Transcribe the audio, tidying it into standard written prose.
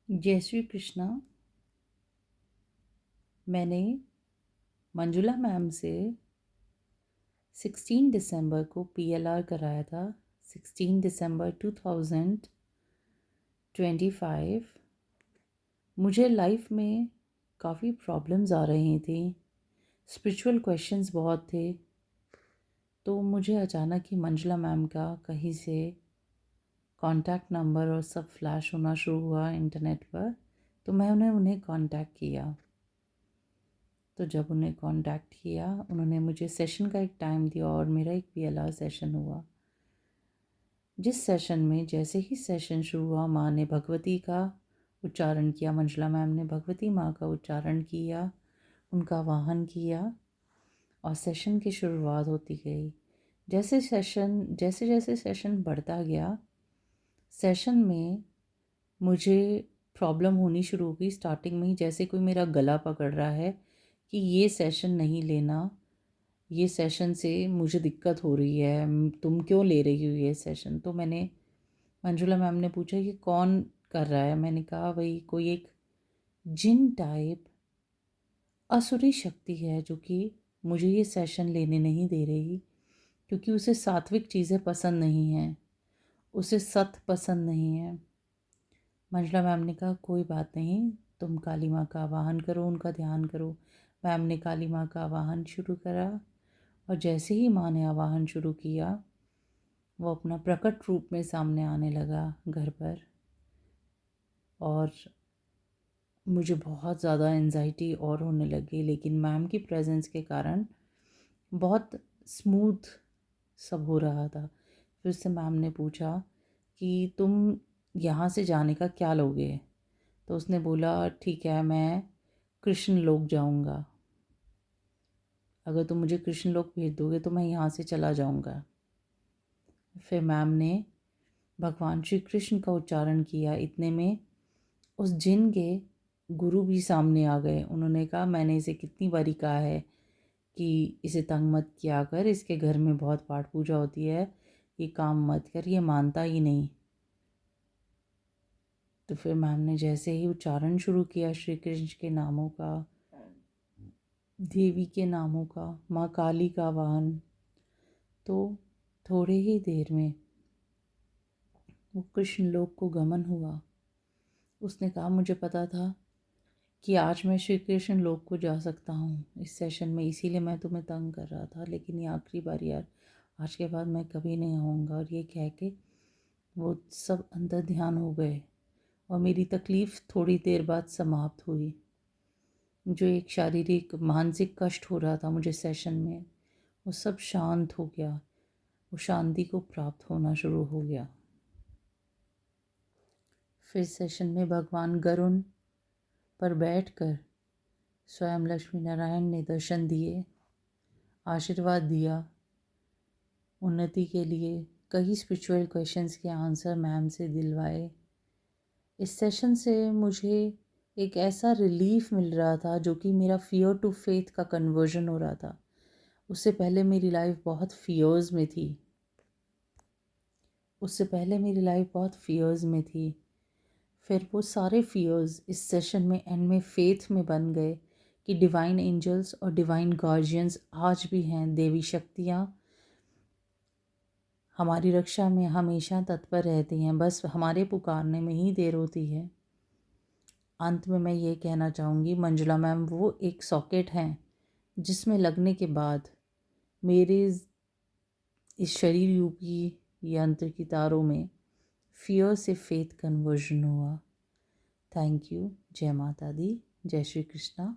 जय श्री कृष्णा। मैंने मंजुला मैम से 16 दिसंबर को पीएलआर कराया था। 16 दिसंबर 2025। मुझे लाइफ में काफ़ी प्रॉब्लम्स आ रही थी, स्पिरिचुअल क्वेश्चंस बहुत थे। तो मुझे अचानक ही मंजुला मैम का कहीं से कॉन्टैक्ट नंबर और सब फ्लैश होना शुरू हुआ इंटरनेट पर। तो मैंने उन्हें कांटेक्ट किया। तो जब उन्हें कांटेक्ट किया, उन्होंने मुझे सेशन का एक टाइम दिया और मेरा एक पीएलआर सेशन हुआ। जिस सेशन में जैसे ही सेशन शुरू हुआ, माँ ने भगवती का उच्चारण किया, मंजुला मैम ने भगवती माँ का उच्चारण किया, उनका वाहन किया और सेशन की शुरुआत होती गई। जैसे जैसे सेशन बढ़ता गया, सेशन में मुझे प्रॉब्लम होनी शुरू हो गई। स्टार्टिंग में ही जैसे कोई मेरा गला पकड़ रहा है कि ये सेशन नहीं लेना, ये सेशन से मुझे दिक्कत हो रही है, तुम क्यों ले रही हो ये सेशन। तो मैंने मंजुला मैम ने पूछा कि कौन कर रहा है। मैंने कहा भाई कोई एक जिन टाइप असुरी शक्ति है जो कि मुझे ये सेशन लेने नहीं दे रही, क्योंकि उसे सात्विक चीज़ें पसंद नहीं हैं, उसे सत्य पसंद नहीं है। मंजुला मैम ने कहा कोई बात नहीं, तुम काली माँ का आवाहन करो, उनका ध्यान करो। मैम ने काली माँ का आवाहन शुरू करा और जैसे ही माँ ने आवाहन शुरू किया, वो अपना प्रकट रूप में सामने आने लगा घर पर। और मुझे बहुत ज़्यादा एंजाइटी और होने लगी, लेकिन मैम की प्रेजेंस के कारण बहुत स्मूथ सब हो रहा था। फिर से मैम ने पूछा कि तुम यहाँ से जाने का क्या लोगे। तो उसने बोला ठीक है, मैं कृष्ण लोक जाऊँगा, अगर तुम मुझे कृष्ण लोक भेज दोगे तो मैं यहाँ से चला जाऊँगा। फिर मैम ने भगवान श्री कृष्ण का उच्चारण किया। इतने में उस जिन के गुरु भी सामने आ गए। उन्होंने कहा मैंने इसे कितनी बारी कहा है कि इसे तंग मत किया कर, इसके घर में बहुत पाठ पूजा होती है, ये काम मत कर, ये मानता ही नहीं। तो फिर मैम ने जैसे ही उच्चारण शुरू किया श्री कृष्ण के नामों का, देवी के नामों का, माँ काली का वाहन, तो थोड़े ही देर में वो कृष्ण लोक को गमन हुआ। उसने कहा मुझे पता था कि आज मैं श्री कृष्ण लोक को जा सकता हूँ इस सेशन में, इसीलिए मैं तुम्हें तंग कर रहा था, लेकिन ये आखिरी बार यार, आज के बाद मैं कभी नहीं आऊँगा। और ये कह के वो सब अंदर ध्यान हो गए और मेरी तकलीफ़ थोड़ी देर बाद समाप्त हुई। जो एक शारीरिक मानसिक कष्ट हो रहा था मुझे सेशन में, वो सब शांत हो गया, वो शांति को प्राप्त होना शुरू हो गया। फिर सेशन में भगवान गरुण पर बैठकर स्वयं लक्ष्मी नारायण ने दर्शन दिए, आशीर्वाद दिया। उन्नति के लिए कई स्पिरिचुअल क्वेश्चंस के आंसर मैम से दिलवाए। इस सेशन से मुझे एक ऐसा रिलीफ मिल रहा था जो कि मेरा फियर टू फेथ का कन्वर्जन हो रहा था। उससे पहले मेरी लाइफ बहुत फियर्स में थी, फिर वो सारे फियर्स इस सेशन में एंड में फेथ में बन गए कि डिवाइन एंजल्स और डिवाइन गार्जियंस आज भी हैं, देवी शक्तियाँ हमारी रक्षा में हमेशा तत्पर रहती हैं, बस हमारे पुकारने में ही देर होती है। अंत में मैं ये कहना चाहूँगी, मंजुला मैम वो एक सॉकेट हैं जिसमें लगने के बाद मेरे इस शरीर रूपी यंत्र की तारों में फियर से फेथ कन्वर्जन हुआ। Thank you. जय माता दी, जय श्री कृष्णा।